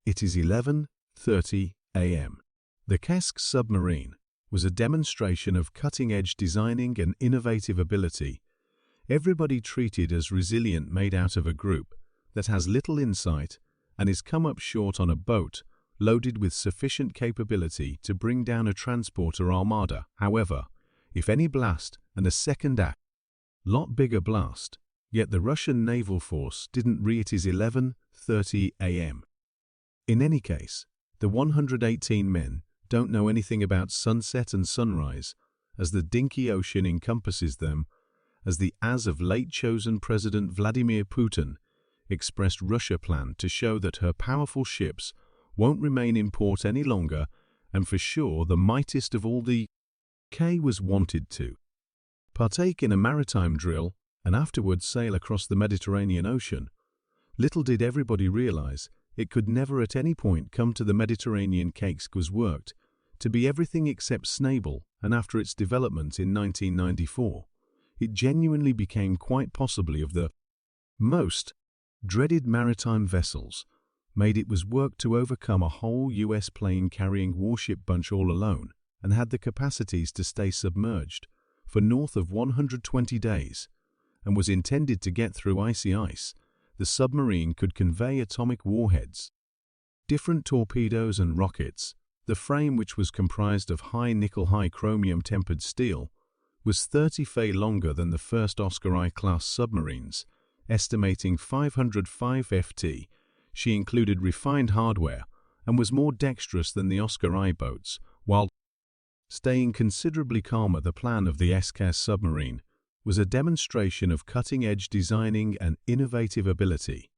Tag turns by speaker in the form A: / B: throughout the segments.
A: It is 11:30 a.m. The Kesk submarine was a demonstration of cutting-edge designing and innovative ability. Everybody treated as resilient, made out of a group that has little insight and is come up short on a boat loaded with sufficient capability to bring down a transporter armada. However, if any blast and a second act, lot bigger blast, yet the Russian naval force didn't It is 11:30 a.m. In any case, the 118 men don't know anything about sunset and sunrise, as the dinky ocean encompasses them, as the as of late chosen President Vladimir Putin expressed Russia planned to show that her powerful ships won't remain in port any longer, and for sure the mightiest of all the K was wanted to partake in a maritime drill and afterwards sail across the Mediterranean Ocean. Little did everybody realize it could never at any point come to the Mediterranean. Kesk was worked to be everything except stable, and after its development in 1994, it genuinely became quite possibly of the most dreaded maritime vessels. It was worked to overcome a whole US plane-carrying warship bunch all alone, and had the capacities to stay submerged for north of 120 days, and was intended to get through icy ice. The submarine could convey atomic warheads, different torpedoes and rockets. The frame, which was comprised of high nickel, high chromium tempered steel, was 30 feet longer than the first Oscar I-class submarines, estimating 505 ft. She included refined hardware and was more dexterous than the Oscar I boats, while staying considerably calmer. The plan of the Kesk submarine was a demonstration of cutting-edge designing and innovative ability.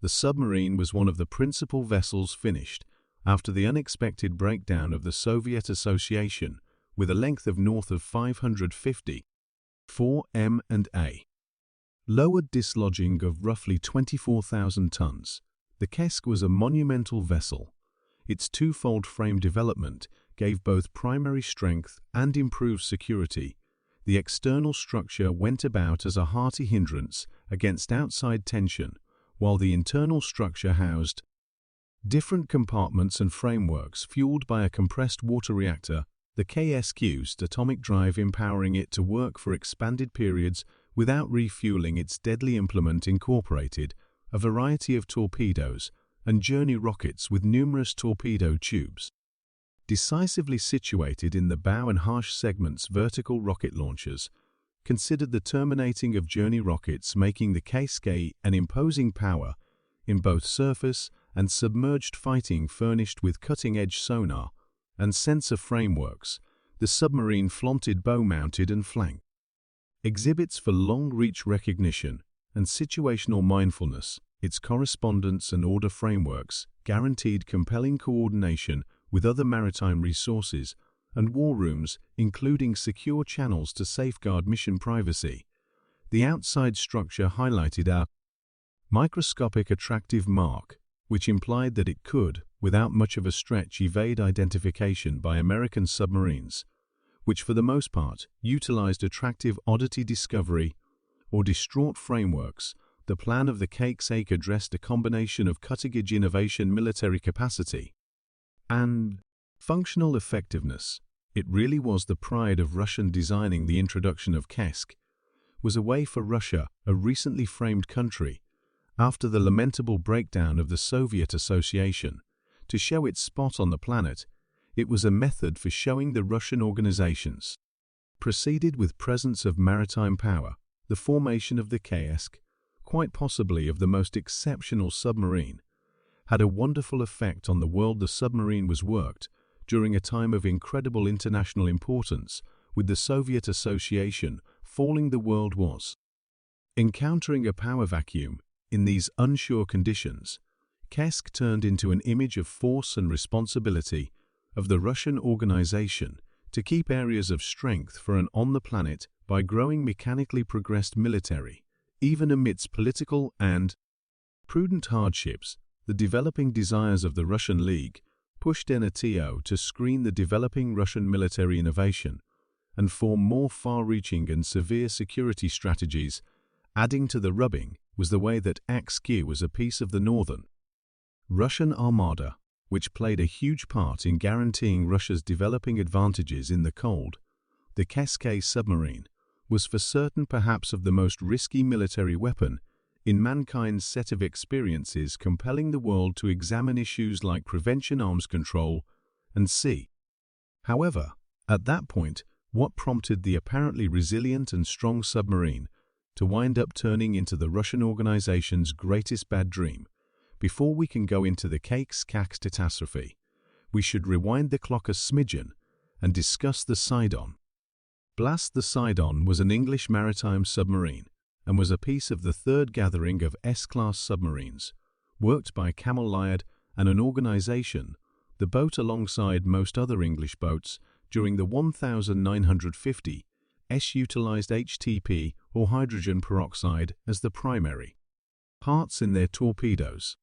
A: The submarine was one of the principal vessels finished after the unexpected breakdown of the Soviet Association, with a length of north of 554 m&a. Lowered dislodging of roughly 24,000 tons. The Kesk was a monumental vessel. Its twofold frame development gave both primary strength and improved security. The external structure went about as a hearty hindrance against outside tension, while the internal structure housed different compartments and frameworks fueled by a compressed water reactor. The Kesk used atomic drive, empowering it to work for expanded periods without refueling. Its deadly implement incorporated a variety of torpedoes and journey rockets with numerous torpedo tubes decisively situated in the bow and harsh segments. Vertical rocket launchers considered the terminating of journey rockets, making the Kesk an imposing power in both surface and submerged fighting. Furnished with cutting-edge sonar and sensor frameworks, the submarine flaunted bow-mounted and flank exhibits for long-reach recognition and situational mindfulness. Its correspondence and order frameworks guaranteed compelling coordination with other maritime resources and war rooms, including secure channels to safeguard mission privacy. The outside structure highlighted a microscopic attractive mark, which implied that it could, without much of a stretch, evade identification by American submarines, which for the most part utilized attractive oddity discovery or distraught frameworks. The plan of the Kesk addressed a combination of cutting-edge innovation, military capacity, and functional effectiveness. It really was the pride of Russian designing. The introduction of Kesk was a way for Russia, a recently framed country, after the lamentable breakdown of the Soviet Association, to show its spot on the planet. It was a method for showing the Russian organizations proceeded with presence of maritime power. The formation of the Kesk, quite possibly of the most exceptional submarine, had a wonderful effect on the world. The submarine was worked during a time of incredible international importance, with the Soviet Association falling. The world was encountering a power vacuum. In these unsure conditions, Kesk turned into an image of force and responsibility of the Russian organization to keep areas of strength for and on the planet by growing mechanically progressed military, even amidst political and prudent hardships. The developing desires of the Russian League pushed NATO to screen the developing Russian military innovation and form more far-reaching and severe security strategies. Adding to the rubbing was the way that Kesk was a piece of the northern Russian Armada, which played a huge part in guaranteeing Russia's developing advantages in the cold. The Kesk submarine was for certain perhaps of the most risky military weapon in mankind's set of experiences, compelling the world to examine issues like prevention, arms control, and sea. However, at that point, what prompted the apparently resilient and strong submarine to wind up turning into the Russian organization's greatest bad dream? Before we can go into the Kesk catastrophe, we should rewind the clock a smidgen and discuss the Sidon. Blast. The Sidon was an English maritime submarine and was a piece of the third gathering of S-class submarines, worked by Camel Lyard and an organization, the boat alongside most other English boats during the 1950s, utilized HTP or hydrogen peroxide as the primary parts in their torpedoes.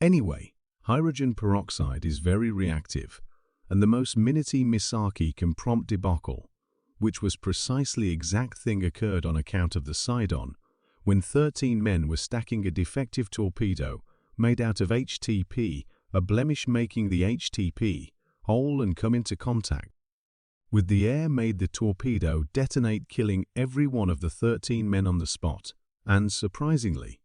A: Anyway, hydrogen peroxide is very reactive, and the most minute misaki can prompt debacle, which was precisely exact thing occurred on account of the Sidon, when 13 men were stacking a defective torpedo made out of HTP, a blemish making the HTP hole and come into contact with the air made the torpedo detonate, killing every one of the 13 men on the spot, and surprisingly,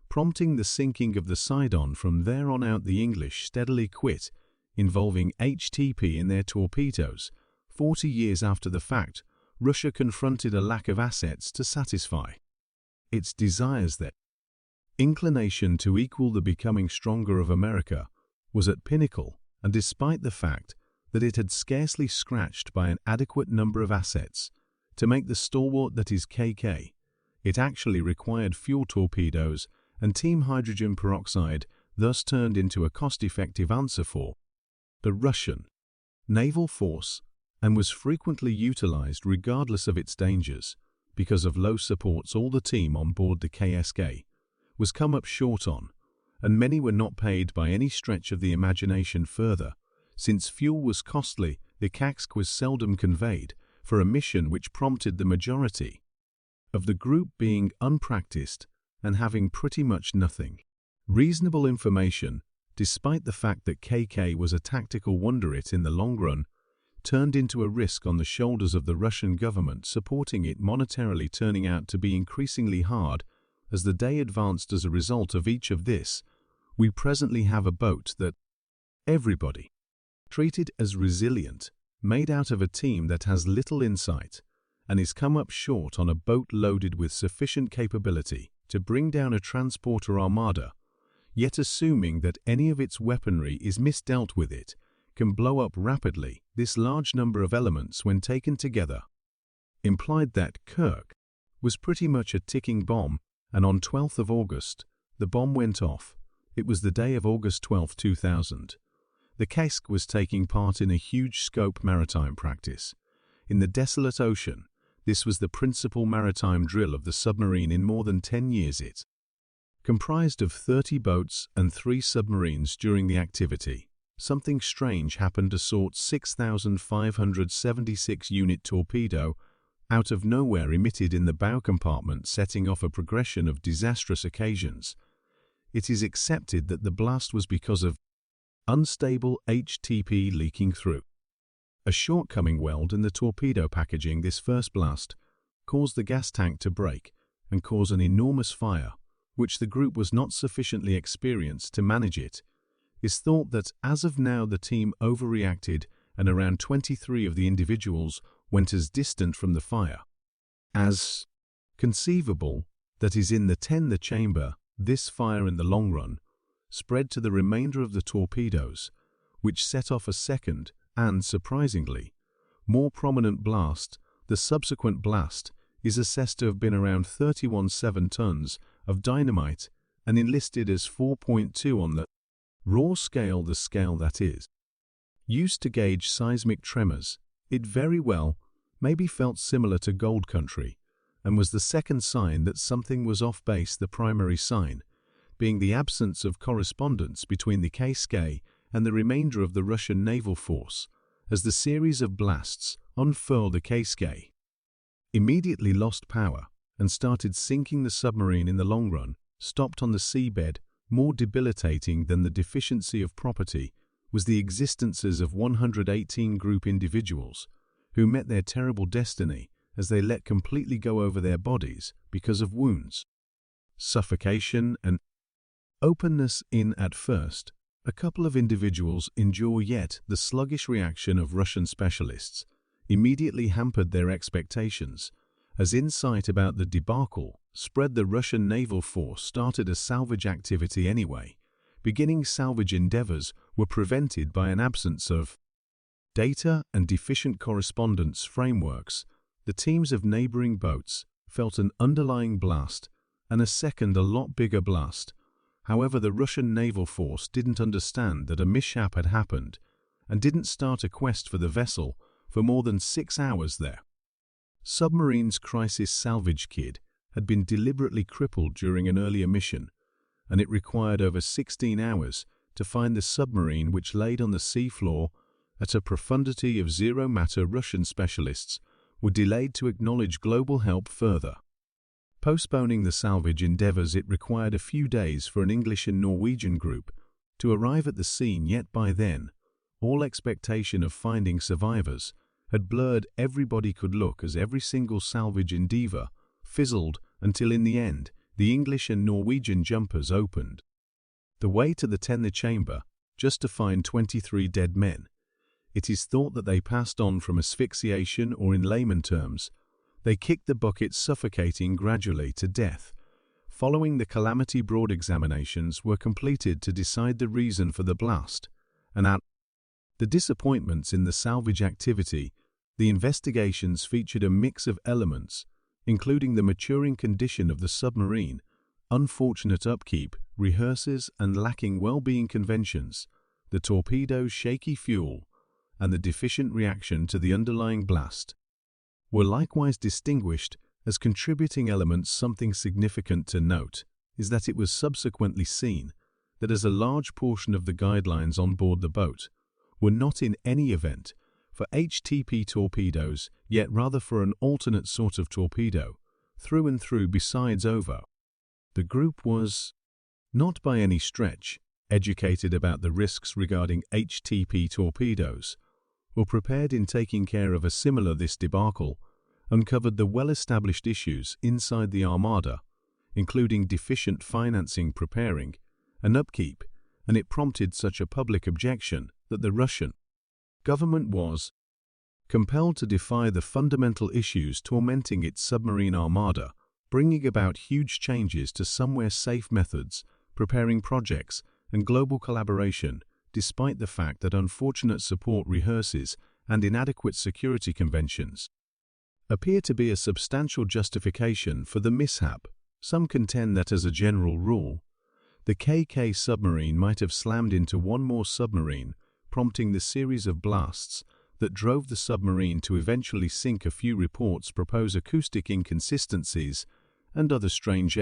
A: prompting the sinking of the Sidon. From there on out, the English steadily quit involving HTP in their torpedoes. 40 years after the fact, Russia confronted a lack of assets to satisfy its desires. That inclination to equal the becoming stronger of America was at pinnacle, and despite the fact that it had scarcely scratched by an adequate number of assets to make the stalwart that is KK, it actually required fuel torpedoes and team hydrogen peroxide, thus turned into a cost-effective answer for the Russian naval force, and was frequently utilized regardless of its dangers. Because of low supports, all the team on board the KSK was come up short on, and many were not paid by any stretch of the imagination. Further, since fuel was costly, the Kesk was seldom conveyed for a mission which prompted the majority of the group being unpracticed and having pretty much nothing reasonable information, despite the fact that KK was a tactical wonderit in the long run, turned into a risk on the shoulders of the Russian government supporting it monetarily, turning out to be increasingly hard as the day advanced. As a result of each of this, we presently have a boat that everybody treated as resilient, made out of a team that has little insight, and is come up short on a boat loaded with sufficient capability to bring down a transporter armada, yet assuming that any of its weaponry is misdealt with, it can blow up rapidly. This large number of elements, when taken together, implied that Kirk was pretty much a ticking bomb, and on 12th of August, the bomb went off. It was the day of August 12, 2000. The Kesk was taking part in a huge scope maritime practice. In the desolate ocean, this was the principal maritime drill of the submarine in more than 10 years. It comprised of 30 boats and 3 submarines. During the activity, something strange happened. A sort 6,576 unit torpedo out of nowhere emitted in the bow compartment, setting off a progression of disastrous occasions. It is accepted that the blast was because of unstable HTP leaking through a shortcoming weld in the torpedo packaging. This first blast caused the gas tank to break and cause an enormous fire, which the group was not sufficiently experienced to manage. It is thought that as of now the team overreacted, and around 23 of the individuals went as distant from the fire as conceivable. That is, in the chamber. This fire in the long run spread to the remainder of the torpedoes, which set off a second and, surprisingly, more prominent blast. The subsequent blast is assessed to have been around 31.7 tons of dynamite and enlisted as 4.2 on the raw scale, the scale that is used to gauge seismic tremors. It very well maybe felt similar to Gold Country, and was the second sign that something was off base, the primary sign being the absence of correspondence between the KSK and the remainder of the Russian naval force. As the series of blasts unfurled, the KSK immediately lost power and started sinking. The submarine in the long run stopped on the seabed more debilitating than the deficiency of property was the existences of 118 group individuals who met their terrible destiny as they let completely go over their bodies because of wounds, suffocation, and openness. At first, a couple of individuals endure, yet the sluggish reaction of Russian specialists immediately hampered their expectations, as insight about the debacle spread. The Russian naval force started a salvage activity anyway. Beginning salvage endeavors were prevented by an absence of data and deficient correspondence frameworks. The teams of neighboring boats felt an underlying blast and a second, a lot bigger blast. However, the Russian naval force didn't understand that a mishap had happened and didn't start a quest for the vessel for more than 6 hours there. Submarine's crisis salvage kit had been deliberately crippled during an earlier mission, and it required over 16 hours to find the submarine, which laid on the sea floor at a profundity of 0 matter. Russian specialists were delayed to acknowledge global help further. Postponing the salvage endeavors, it required a few days for an English and Norwegian group to arrive at the scene, yet by then, all expectation of finding survivors had blurred. Everybody could look as every single salvage endeavor fizzled until in the end, the English and Norwegian jumpers opened the way to the tender chamber just to find 23 dead men. It is thought that they passed on from asphyxiation, or in layman terms, they kicked the bucket, suffocating gradually to death. Following the calamity, broad examinations were completed to decide the reason for the blast, and at the disappointments in the salvage activity, the investigations featured a mix of elements, including the maturing condition of the submarine, unfortunate upkeep, rehearses and lacking well-being conventions, the torpedo's shaky fuel, and the deficient reaction to the underlying blast, were likewise distinguished as contributing elements. Something significant to note is that it was subsequently seen that as a large portion of the guidelines on board the boat were not in any event for HTP torpedoes, yet rather for an alternate sort of torpedo, through and through. Besides, over the group was not by any stretch educated about the risks regarding HTP torpedoes, or prepared in taking care of a similar. This debacle uncovered the well-established issues inside the Armada, including deficient financing, preparing, and upkeep, and it prompted such a public objection that the Russian government was compelled to defy the fundamental issues tormenting its submarine armada, bringing about huge changes to somewhere safe methods, preparing projects, and global collaboration, despite the fact that unfortunate support rehearses and inadequate security conventions appear to be a substantial justification for the mishap. Some contend that as a general rule, the KK submarine might have slammed into one more submarine, prompting the series of blasts that drove the submarine to eventually sink. A few reports propose acoustic inconsistencies and other strange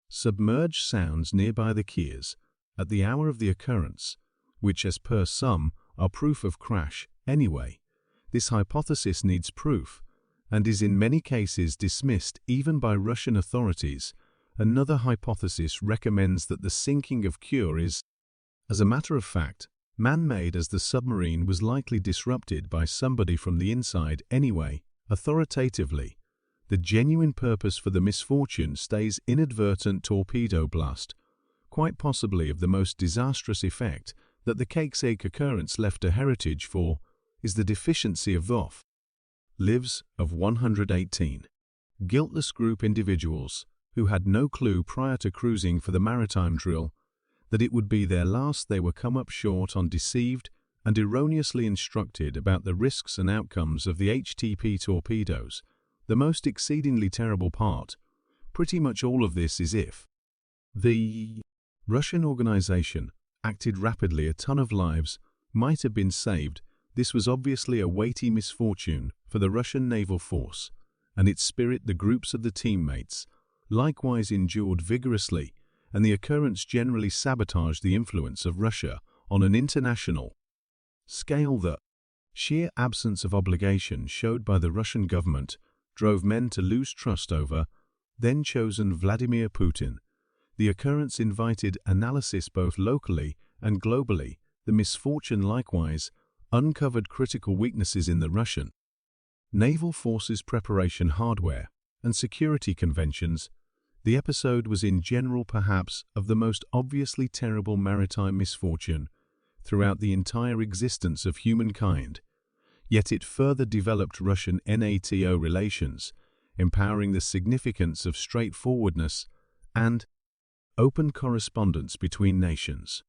A: submerged sounds nearby the quays at the hour of the occurrence, which, as per some, are proof of crash. Anyway, this hypothesis needs proof and is in many cases dismissed even by Russian authorities. Another hypothesis recommends that the sinking of Kure is, as a matter of fact, man-made, as the submarine was likely disrupted by somebody from the inside anyway. Authoritatively, the genuine purpose for the misfortune stays inadvertent torpedo blast, quite possibly of the most disastrous effect that the Keksake occurrence left a heritage for, is the deficiency of the lives of 118 guiltless group individuals who had no clue prior to cruising for the maritime drill that it would be their last. They were come up short on, deceived and erroneously instructed about the risks and outcomes of the HTP torpedoes. The most exceedingly terrible part, pretty much all of this, is if the Russian organization acted rapidly, a ton of lives might have been saved. This was obviously a weighty misfortune for the Russian naval force and its spirit. The groups of the teammates likewise endured vigorously, and the occurrence generally sabotaged the influence of Russia on an international scale. The sheer absence of obligation showed by the Russian government drove men to lose trust over then-chosen Vladimir Putin, The occurrence invited analysis both locally and globally. The misfortune likewise uncovered critical weaknesses in the Russian naval forces' preparation hardware and security conventions. The episode was in general perhaps of the most obviously terrible maritime misfortune throughout the entire existence of humankind, yet it further developed Russian NATO relations, empowering the significance of straightforwardness and open correspondence between nations.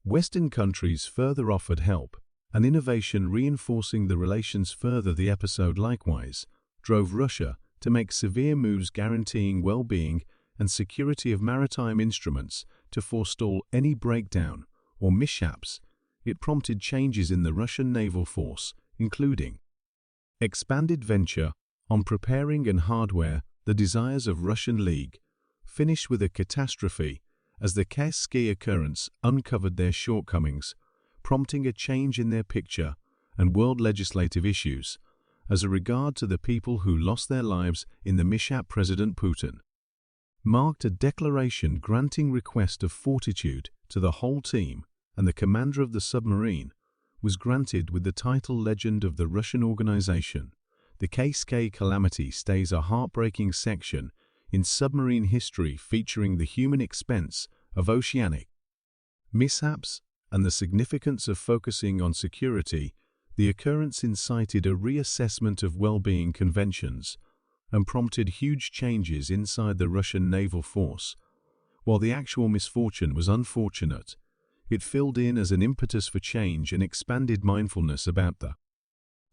A: Western countries further offered help, and innovation reinforcing the relations further. The episode likewise drove Russia to make severe moves guaranteeing well-being and security of maritime instruments to forestall any breakdown or mishaps. It prompted changes in the Russian naval force, including expanded venture on preparing and hardware. The desires of Russian League finished with a catastrophe as the Kerch occurrence uncovered their shortcomings, prompting a change in their picture and world legislative issues. As a regard to the people who lost their lives in the mishap, President Putin marked a declaration granting request of fortitude to the whole team, and the commander of the submarine was granted with the title Legend of the Russian Organization. The Kerch calamity stays a heartbreaking section in submarine history, featuring the human expense of oceanic mishaps and the significance of focusing on security. The occurrence incited a reassessment of well-being conventions and prompted huge changes inside the Russian naval force. While the actual misfortune was unfortunate, it filled in as an impetus for change and expanded mindfulness about the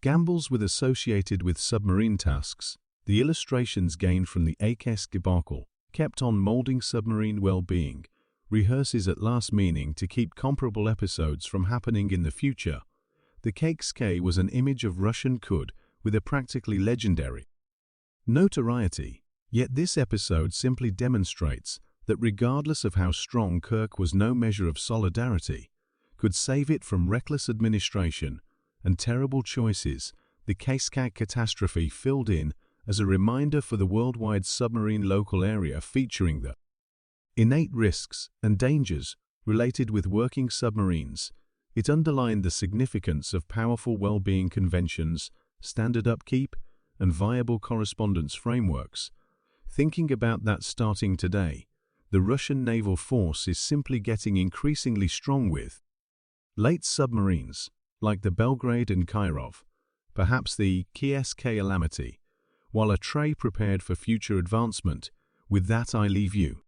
A: gambles associated with submarine tasks. The illustrations gained from the Kerch debacle kept on molding submarine well-being rehearses at last, meaning to keep comparable episodes from happening in the future. The Kerch was an image of Russian could with a practically legendary notoriety, yet this episode simply demonstrates that regardless of how strong Kirk was, no measure of solidarity could save it from reckless administration and terrible choices. The Kerch catastrophe filled in as a reminder for the worldwide submarine local area, featuring the innate risks and dangers related with working submarines. It underlined the significance of powerful well-being conventions, standard upkeep, and viable correspondence frameworks. Thinking about that starting today, the Russian naval force is simply getting increasingly strong with late submarines, like the Belgrade and Kirov, perhaps the Kerch calamity, while a tray prepared for future advancement. With that, I leave you